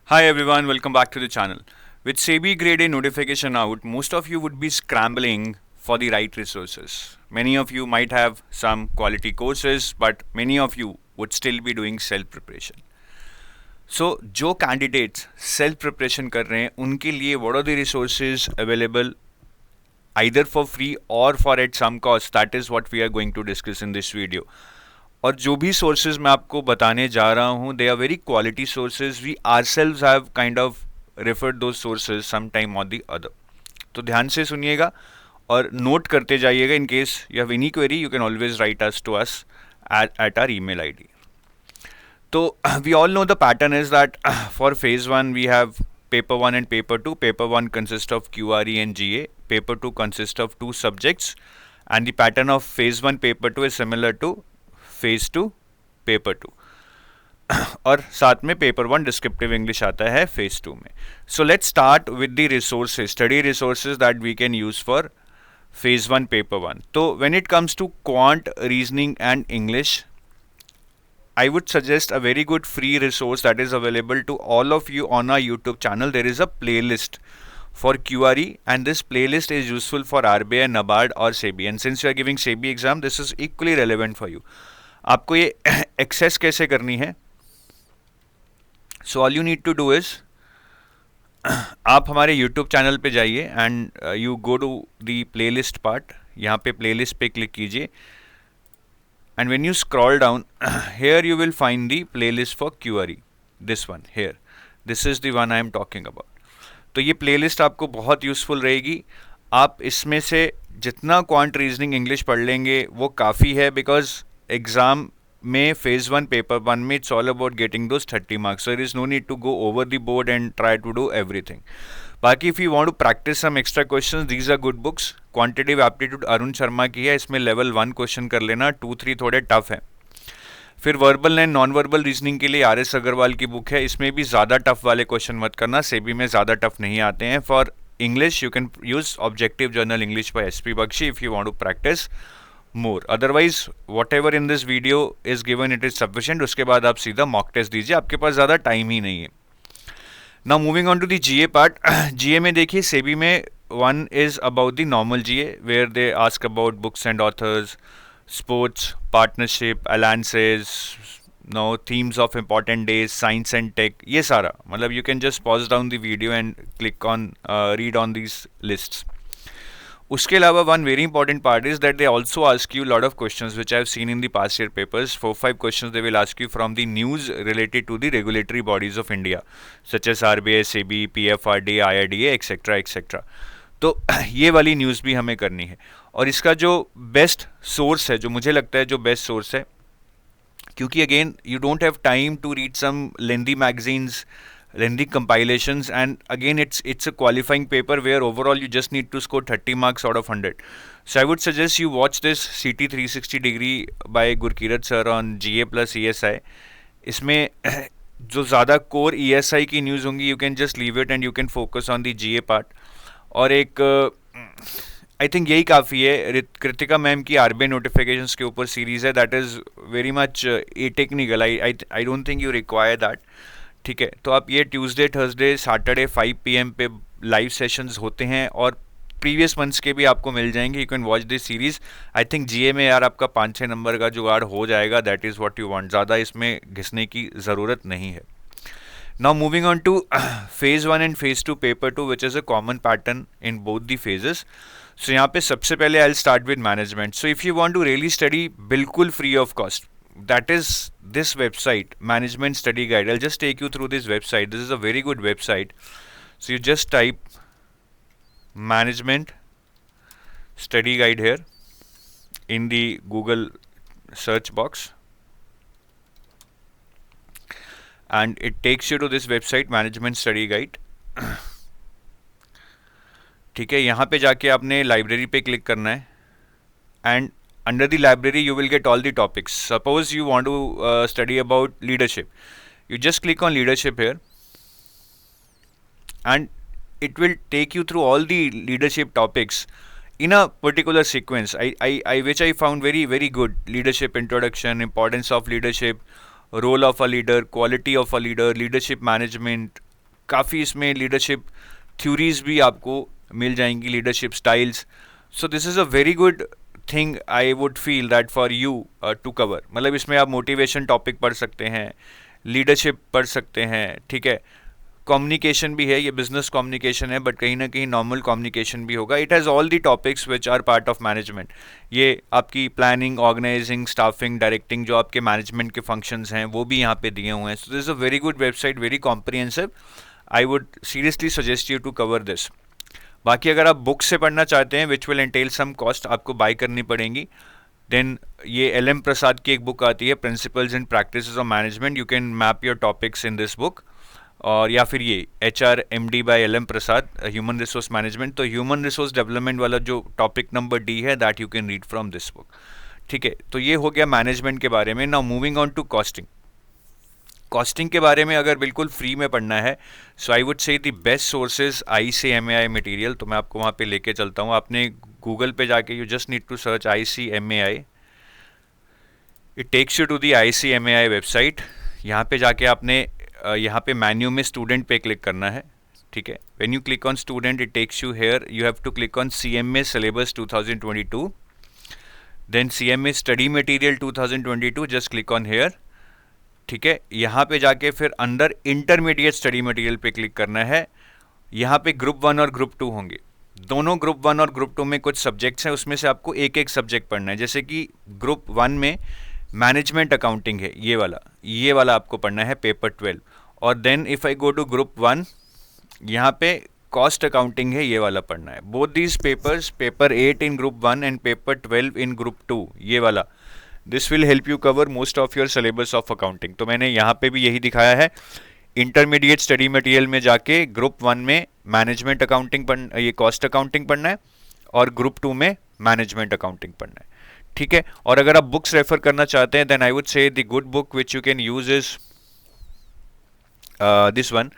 Hi everyone, welcome back to the channel. With SEBI Grade A notification out, most of you would be scrambling for the right resources. Many of you might have some quality courses, but many of you would still be doing self preparation. So, जो candidates self preparation कर रहे हैं उनके लिए what are the resources available either for free or for at some cost? That is what we are going to discuss in this video. और जो भी sources मैं आपको बताने जा रहा हूँ they are very quality sources we ourselves have kind of referred those sources some time और द अदर. तो ध्यान से सुनिएगा और नोट करते जाइएगा. In case you have any query you can always write us to us at our email ID. So we all know the pattern is that for phase 1 we have paper 1 and paper 2. Paper 1 consists of QRE and GA. Paper 2 consists of 2 subjects and the pattern of phase 1 paper 2 is similar to phase 2 paper 2. और साथ में paper 1 descriptive English आता है phase 2 में. So let's start with the resources, study resources that we can use for phase 1 paper 1. तो when it comes to quant, reasoning and English, I would suggest a very good free resource that is available to all of you on our YouTube channel. There is a playlist for QRE and this playlist is useful for RBI, NABARD or SEBI. And since you are giving SEBI exam, this is equally relevant for you. आपको ये access कैसे करनी है? So all you need to do is आप हमारे YouTube channel पे जाइए and you go to the playlist part. यहाँ पे प्लेलिस्ट पे क्लिक कीजिए and when you scroll down here you will find the playlist for QRE. this one here, this is the one I am talking about. तो ये playlist आपको बहुत useful रहेगी. आप इसमें से जितना क्वांट, रीजनिंग, इंग्लिश पढ़ लेंगे वो काफ़ी है, बिकॉज एग्ज़ाम में फेज 1 पेपर 1 में it's all about getting those 30 marks. There is no need to go over the board and try to do everything. बाकी if you want to practice some extra questions, these are good books. Quantitative aptitude Arun Sharma की है, इसमें level 1 question कर लेना, 2-3 थोड़े tough हैं. फिर verbal and non verbal reasoning के लिए RS अग्रवाल की बुक है, इसमें भी ज़्यादा टफ वाले क्वेश्चन मत करना, सेबी में ज़्यादा टफ नहीं आते हैं. For English you can use objective general English by SP Bakshi if you want to practise more. Otherwise whatever in this video is given it is sufficient. उसके बाद आप सीधा मॉक टेस्ट दीजिए, आपके पास ज़्यादा टाइम ही नहीं है. Now moving on to the GA part. GA में देखिए सेबी में 1 is about the normal GA where they ask about books and authors, sports, partnership, alliances, themes of important days, science and tech. ये सारा मतलब you can just pause down the video and click on read on these lists. उसके अलावा one very important part is that they also ask you a lot of questions which I have seen in the past year papers. 4-5 questions they will ask you from the news related to the regulatory bodies of India such as RBI, SEBI, PFRDA, IRDA, etc. etc. तो ये वाली news भी हमें करनी है. और इसका जो बेस्ट सोर्स है, जो मुझे लगता है जो बेस्ट सोर्स है, क्योंकि again you don't have time to read some lengthy magazines, lengthy compilations, and again it's a qualifying paper where overall you just need to score 30 marks out of 100. So I would suggest you watch this CT 360 degree by Gurkirat sir on GA plus ESI. इसमें जो ज़्यादा core ESI की news होंगी you can just leave it and you can focus on the GA part. और एक I think यही काफ़ी है. कृतिका मैम की RBI नोटिफिकेशंस के ऊपर सीरीज़ है, that is very much A technical. I don't think you require that. ठीक है, तो आप ये ट्यूसडे, थर्सडे, सैटरडे 5 PM पे लाइव सेशंस होते हैं और प्रीवियस मंथ्स के भी आपको मिल जाएंगे. You can watch this series. I think GA में यार आपका 5-6 नंबर का जुगाड़ हो जाएगा. That is what you want. ज़्यादा इसमें घिसने की ज़रूरत नहीं है. Now moving on to phase 1 and phase 2 paper 2, which is a common pattern in both the phases. So यहाँ पे सबसे पहले I'll start with management. So if you want to really study बिल्कुल free of cost, that is this website, Management Study Guide. I'll just take you through this website. This is a very good website. So you just type Management Study Guide here in the Google search box. And it takes you to this website, Management Study Guide. ठीक है, यहाँ पे जाके आपने library पे click करना है and under the library you will get all the topics. Suppose you want to study about leadership, you just click on leadership here and it will take you through all the leadership topics in a particular sequence. Which I found very very good. Leadership introduction, importance of leadership, role of a leader, quality of a leader, leadership management, काफ़ी इसमें leadership theories भी आपको मिल जाएंगी, leadership styles. So this is a very good thing I would feel that for you to cover. मतलब इसमें आप motivation topic पढ़ सकते हैं, लीडरशिप पढ़ सकते हैं, ठीक है. कम्युनिकेशन भी है, ये बिजनेस कम्युनिकेशन है बट कहीं ना कहीं नॉर्मल कम्युनिकेशन भी होगा. It has all the topics which are part of management. ये आपकी प्लानिंग, ऑर्गेनाइजिंग, स्टाफिंग, डायरेक्टिंग, जो आपके मैनेजमेंट के फंक्शंस हैं वो भी यहाँ पे दिए हुए हैं. So this is a very good website, very comprehensive. I would seriously suggest you to cover this. बाकी अगर आप बुक से पढ़ना चाहते हैं which will entail some cost, आपको बाय करनी पड़ेंगी, देन ये एल.एम. प्रसाद की एक बुक आती है, principles and practices of management. You can map your topics in this book. और या फिर ये HRMD बाय एल.एम. प्रसाद, ह्यूमन रिसोर्स मैनेजमेंट. तो ह्यूमन रिसोर्स डेवलपमेंट वाला जो टॉपिक नंबर D है, that you can read from this book. ठीक है, तो ये हो गया मैनेजमेंट के बारे में. Now moving on to costing. Costing के बारे में अगर बिल्कुल फ्री में पढ़ना है, so I would say the best sources ICMAI material. तो मैं आपको वहाँ पे लेके चलता हूँ. आपने गूगल पे जाके you just need to search ICMAI. It takes you to the ICMAI website. यहाँ पे जाके आपने यहाँ पे मेन्यू में स्टूडेंट पे क्लिक करना है. ठीक है, when you click on student it takes you here. You have to click on CMA syllabus 2022, then CMA study material 2022. Just click on here. ठीक है, यहाँ पे जाके फिर अंदर इंटरमीडिएट स्टडी मटेरियल पे क्लिक करना है. यहाँ पे ग्रुप 1 और ग्रुप 2 होंगे. दोनों ग्रुप 1 और ग्रुप 2 में कुछ सब्जेक्ट्स हैं, उसमें से आपको एक एक सब्जेक्ट पढ़ना है. जैसे कि ग्रुप 1 में मैनेजमेंट अकाउंटिंग है, ये वाला आपको पढ़ना है, पेपर 12. और then if I go to group 1, यहाँ पे कॉस्ट अकाउंटिंग है, ये वाला पढ़ना है. Both these papers, paper 8 in group 1 and paper 12 in group 2, ये वाला, this will help you cover most of your syllabus of accounting. तो मैंने यहाँ पे भी यही दिखाया है. इंटरमीडिएट स्टडी मटेरियल में जाके ग्रुप 1 में मैनेजमेंट अकाउंटिंग ये कॉस्ट अकाउंटिंग पढ़ना है, और ग्रुप 2 में मैनेजमेंट अकाउंटिंग पढ़ना है. ठीक है, और अगर आप बुक्स रेफर करना चाहते हैं, then I would say the good book which you can use is this one,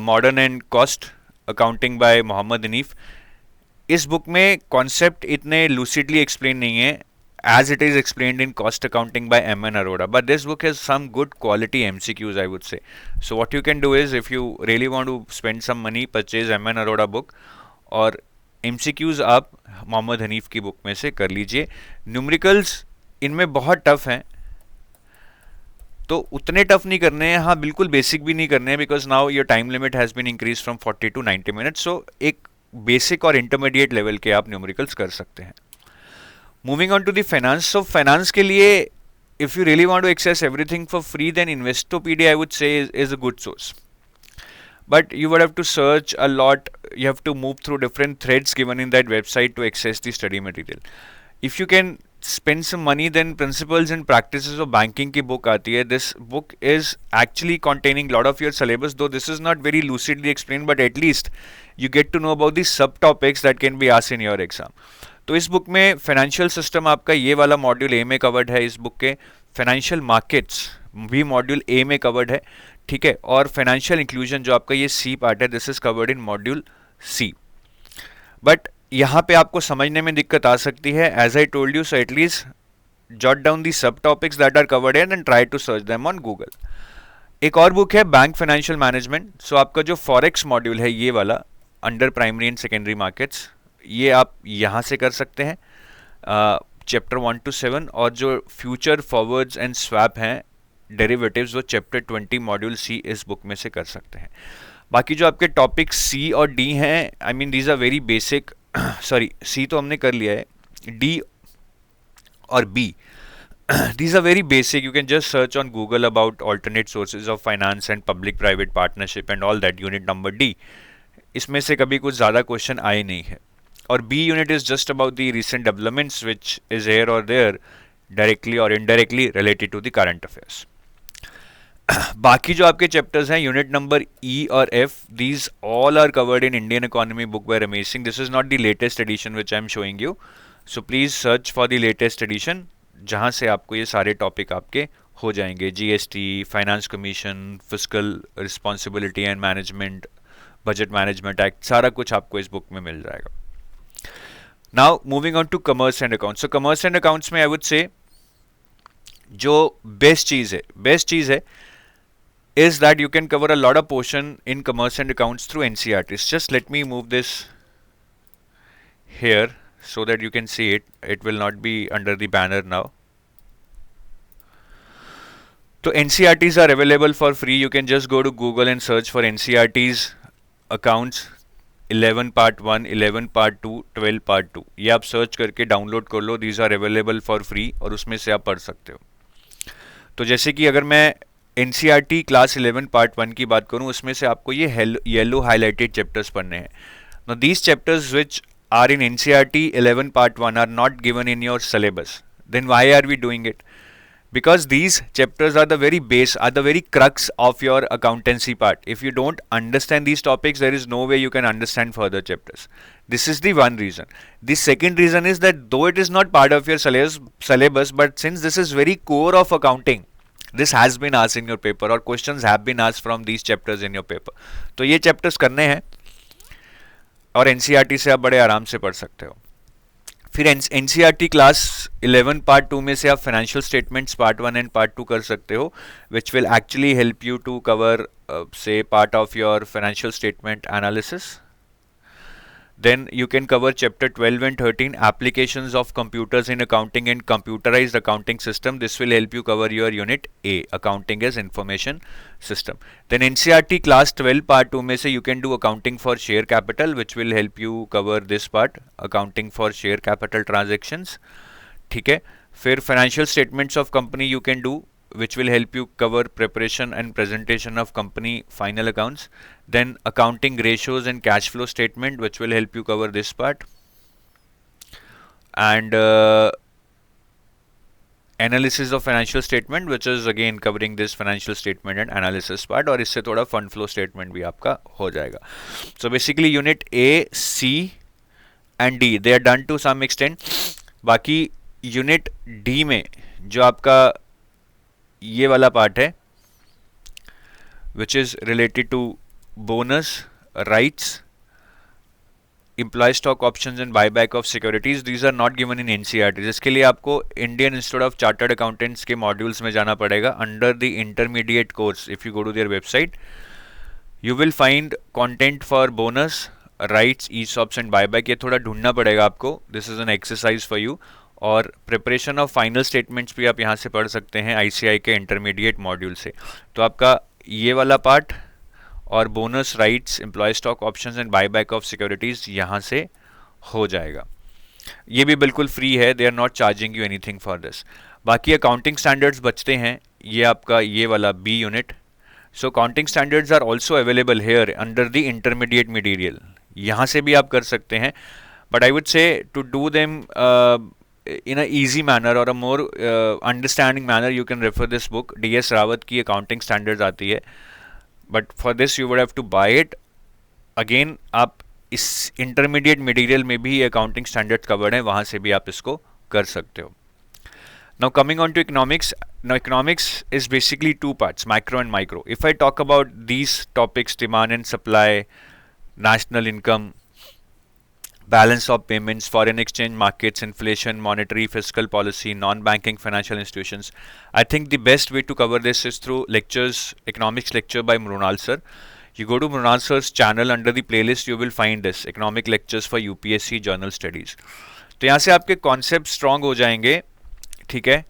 modern and cost accounting by Mohammad Hanif. इस बुक में कॉन्सेप्ट इतने लूसिडली एक्सप्लेन नहीं है as it is explained in Cost Accounting by M.N. Arora, but this book has some good quality MCQs, I would say. So what you can do is, if you really want to spend some money, purchase M.N. Arora book, और MCQs आप मोहम्मद हनीफ की book में से कर लीजिए. Numericals इनमें बहुत tough हैं, तो उतने टफ नहीं करने हैं. हाँ, बिल्कुल बेसिक भी नहीं करने हैं, because now your time limit has been increase from 40 to 90 minutes. So एक बेसिक और इंटरमीडिएट लेवल के आप न्यूमेरिकल्स कर सकते हैं. Moving on to the finance. So finance के लिए if you really want to access everything for free, then Investopedia I would say is a good source. But you would have to search a lot. You have to move through different threads given in that website to access the study material. If you can spend some money, then Principles and Practices of Banking की book आती है. This book is actually containing lot of your syllabus, though this is not very lucidly explained, but at least you get to know about the subtopics that can be asked in your exam. तो इस book में financial system आपका ये वाला module A में covered है. इस book के फाइनेंशियल मार्केट्स भी मॉड्यूल A में कवर्ड है. ठीक है, और फाइनेंशियल इंक्लूजन जो आपका ये C पार्ट है, this is covered in module C. But यहाँ पे आपको समझने में दिक्कत आ सकती है, as I told you. So at least jot down the सब topics that are covered in and try to search them on Google. एक और बुक है बैंक फाइनेंशियल मैनेजमेंट. सो आपका जो फॉरेक्स मॉड्यूल है, ये वाला under primary and secondary markets, ये आप यहाँ से कर सकते हैं, चैप्टर 1 to 7. और जो फ्यूचर फॉरवर्ड्स एंड स्वैप हैं, डेरिवेटिव्स, वो चैप्टर 20 मॉड्यूल C इस बुक में से कर सकते हैं. बाकी जो आपके टॉपिक C और D हैं, I mean these are very basic. Sorry, C तो हमने कर लिया है. D और B, these are very basic. You can just search on Google about alternate sources of finance and public private partnership and all that. Unit number D, इसमें से कभी कुछ ज़्यादा क्वेश्चन आए नहीं है. और B unit is just about the recent developments which is here or there, directly or indirectly related to the current affairs. बाकी जो आपके चैप्टर्स हैं, यूनिट नंबर E और F, these all are covered in Indian Economy book by Ramesh Singh. This is not the latest edition which I am showing you. So please search for the latest edition, जहाँ से आपको ये सारे topic आपके हो जाएंगे. GST, finance commission, fiscal responsibility and management, budget management act, सारा कुछ आपको इस बुक में मिल जाएगा. Now moving on to commerce and accounts. So commerce and accounts में आई वुड से जो बेस्ट चीज़ है is that you can cover a lot of portion in commerce and accounts through NCERTs. Just let me move this here so that you can see it. It will not be under the banner now. So NCERTs are available for free. You can just go to Google and search for NCERTs accounts 11 part 1, 11 part 2, 12 part 2. ये आप search करके download कर लो. These are available for free और उसमें से आप पढ़ सकते हो. तो जैसे कि अगर मैं NCERT क्लास 11 पार्ट 1 की बात करूं, उसमें से आपको ये येलो हाईलाइटेड चैप्टर्स पढ़ने हैं. Now these chapters which are in NCERT 11 part 1 are not given in your syllabus. Then why are we doing it? Because these chapters are the very base, are the very crux of your accountancy part. If you don't understand these topics, there is no way you can understand further chapters. This is the one reason. The second reason is that though it is not part of your syllabus, but since this is very core of accounting, this has been asked in your paper or questions have been asked from these chapters in your paper. तो ये chapters करने हैं और NCERT से आप बड़े आराम से पढ़ सकते हो. फिर NCERT क्लास 11 पार्ट 2 में से आप financial statements part 1 and part 2 कर सकते हो, which will actually help you to cover say part of your financial statement analysis. Then you can cover chapter 12 and 13 applications of computers in accounting and computerized accounting system. This will help you cover your unit A, accounting as information system. Then NCERT class 12 part 2 में से you can do accounting for share capital, which will help you cover this part, accounting for share capital transactions. ठीक है. फिर financial statements of company you can do, which will help you cover preparation and presentation of company final accounts. Then accounting ratios and cash flow statement, which will help you cover this part. And analysis of financial statement, which is again covering this financial statement and analysis part. और इससे थोड़ा fund flow statement भी आपका हो जाएगा. So basically unit A, C and D, they are done to some extent. बाकी unit D में जो आपका ये वाला पार्ट है, which is related to bonus, rights, employ stock options and buyback of securities, these are not given in NCERT. जिसके लिए आपको Indian institute of chartered accountants के मॉड्यूल्स में जाना पड़ेगा under the intermediate course. If you go to their website you will find content for bonus, rights, ESOPs and buyback. ये थोड़ा ढूंढना पड़ेगा आपको. This is an exercise for you. और प्रिपरेशन ऑफ फाइनल स्टेटमेंट्स भी आप यहाँ से पढ़ सकते हैं ICI के इंटरमीडिएट मॉड्यूल से. तो आपका ये वाला पार्ट और bonus, rights, employ stock options and buyback of securities यहाँ से हो जाएगा. ये भी बिल्कुल फ्री है. They are not charging you anything for this. बाकी अकाउंटिंग स्टैंडर्ड्स बचते हैं. ये आपका ये वाला B unit. So accounting standards are also available here under the intermediate material. यहाँ से भी आप कर सकते हैं. But I would say to do them in a easy manner or a more understanding manner, you can refer this book. DS Rawat की accounting standards आती है, but for this you would have to buy it. Again आप इस intermediate material में भी accounting standards covered हैं, वहाँ से भी आप इसको कर सकते हो. Now coming on to economics. Now economics is basically two parts, macro and micro. If I talk about these topics, demand and supply, national income, balance of payments, foreign exchange markets, inflation, monetary, fiscal policy, non-banking financial institutions, I think the best way to cover this is through lectures, economics lecture by Mrunal sir. You go to Mrunal sir's channel, under the playlist you will find this economic lectures for UPSC journal studies. तो यहाँ से आपके concept strong हो जाएंगे. ठीक है.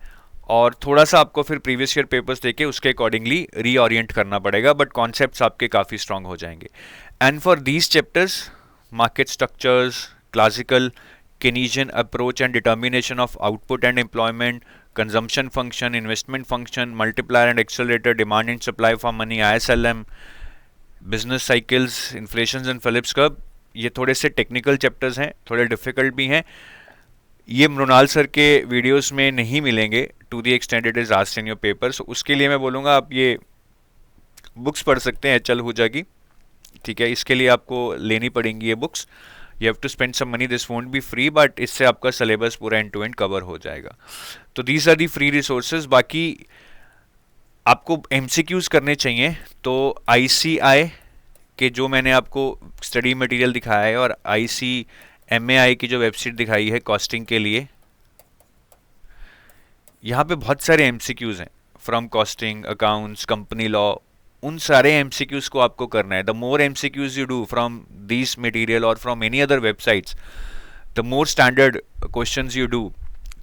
और थोड़ा सा आपको फिर प्रीवियस ईयर पेपर्स देके उसके अकॉर्डिंगली रीओरिएंट करना पड़ेगा, बट कॉन्सेप्ट्स आपके काफ़ी स्ट्रॉन्ग हो जाएंगे. And for these chapters, market structures, classical Keynesian approach and determination of output and employment, consumption function, investment function, multiplier and accelerator, demand and supply for money, ISLM, business cycles, inflations and Phillips curve, ये थोड़े से technical chapters हैं, थोड़े difficult भी हैं. ये Mrinal sir के videos में नहीं मिलेंगे to the extent it is asked in your paper. So उसके लिए मैं बोलूँगा आप ये बुक्स पढ़ सकते हैं HL हुजा की. ठीक है. इसके लिए आपको लेनी पड़ेंगी ये books. You have to spend some money. This won't be free, but इससे आपका सिलेबस पूरा एंड टू एंड कवर हो जाएगा. तो these are the free resources. बाकी आपको MCQs करने चाहिए तो ICI के जो मैंने आपको स्टडी मटेरियल दिखाया है और ICMAI की जो वेबसाइट दिखाई है कॉस्टिंग के लिए, यहाँ पे बहुत सारे MCQs हैं from costing, accounts, company law. उन सारे एमसीक्यूज को आपको करना है. The more MCQs you do from this material और from any other websites, the more standard questions you do,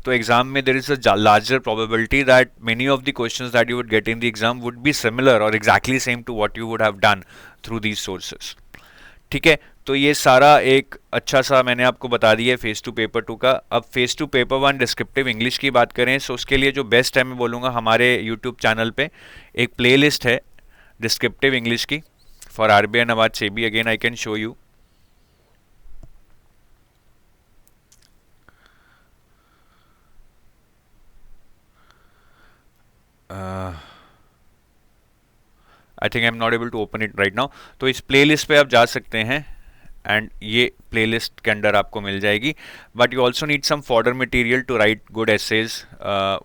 तो एग्जाम में there is a larger probability that many of the questions that you would get in the exam would be similar और exactly same to what you would have done through these sources. ठीक है, तो ये सारा एक अच्छा सा मैंने आपको बता दिया है फेज टू पेपर टू का. अब phase two paper one descriptive English की बात करें, सो उसके लिए जो बेस्ट है मैं बोलूँगा हमारे यूट्यूब चैनल पे एक प्लेलिस्ट है डिस्क्रिप्टिव इंग्लिश की फॉर आरबीआई नवाज SEBI. Again I can show you. I think I am not able to open it right now. तो इस प्लेलिस्ट पे आप जा सकते हैं एंड ये प्लेलिस्ट के अंदर आपको मिल जाएगी. But you also need some fodder material to write good essays.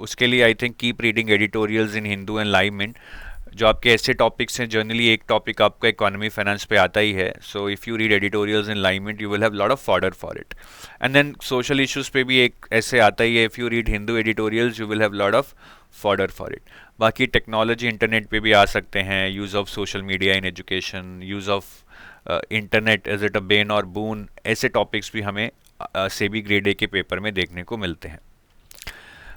उसके लिए I think keep reading editorials in Hindu and Live Mint. जो आपके ऐसे टॉपिक्स हैं, जनरली एक टॉपिक आपका इकोनॉमी फाइनेंस पे आता ही है. So if you read editorials in Live Mint you will have lot of fodder for it. And then social issues पे भी एक ऐसे आता ही है. If you read Hindu editorials you will have lot of fodder for it. बाकी technology internet पे भी आ सकते हैं. Use of social media in education, use of internet is it a bane और बून, ऐसे टॉपिक्स भी हमें सेबी ग्रेड ए के पेपर में देखने को मिलते हैं.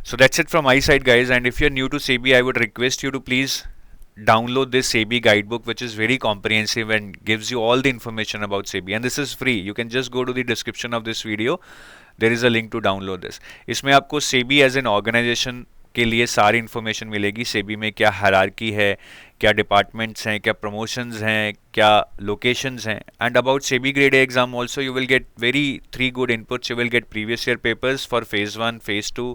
So that's it from my side guys. And if you are new to SEBI I would request you to please download this SEBI guidebook, which is very comprehensive and gives you all the information about SEBI, and this is free. You can just go to the description of this video, there is a link to download this. इसमें आपको SEBI as an organization के लिए सारी information मिलेगी. सेबी में क्या hierarchy है, क्या डिपार्टमेंट्स हैं, क्या प्रमोशंस हैं, क्या लोकेशंस हैं. And about SEBI grade A exam also you will get very 3 good inputs. You will gate previous year papers for phase 1, phase 2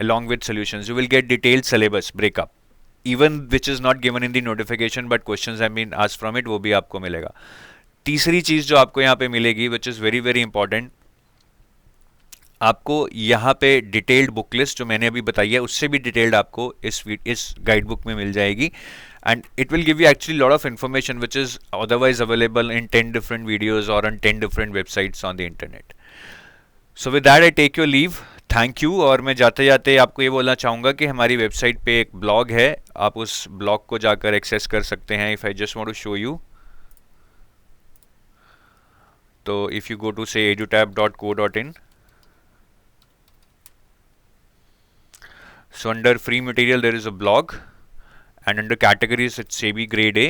along with solutions. You will get detailed syllabus breakup, even which is not given in the notification but questions have been asked from it, वो भी आपको मिलेगा. तीसरी चीज़ जो आपको यहाँ पे मिलेगी which is very very important, आपको यहाँ पे डिटेल्ड बुक लिस्ट जो मैंने अभी बताई है उससे भी डिटेल्ड आपको इस गाइड बुक में मिल जाएगी. And it will give you actually lot of information which is otherwise available in 10 different videos और on 10 different websites on the internet. So with that I take your leave. Thank you. और मैं जाते जाते आपको ये बोलना चाहूँगा कि हमारी वेबसाइट पे एक ब्लॉग है, आप उस ब्लॉग को जाकर एक्सेस कर सकते हैं. If I just want to show you, तो if you go to say edutab.co.in, so under free material there is a blog and under categories it's SEBI grade A.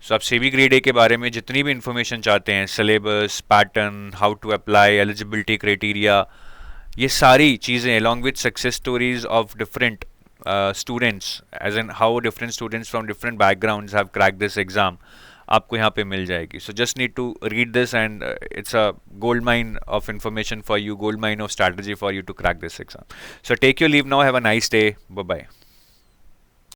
सो आप सेबी ग्रेड ए के बारे में जितनी भी इंफॉर्मेशन चाहते हैं, syllabus, pattern, how to apply, eligibility criteria, ये सारी चीज़ें along with success stories of different students, as and how different students from different backgrounds have crack this exam, आपको यहाँ पे मिल जाएगी. So just need to read this and it's a gold mine of information for you, gold mine of strategy for you to crack this exam. So take your leave now. Have a nice day. Bye bye.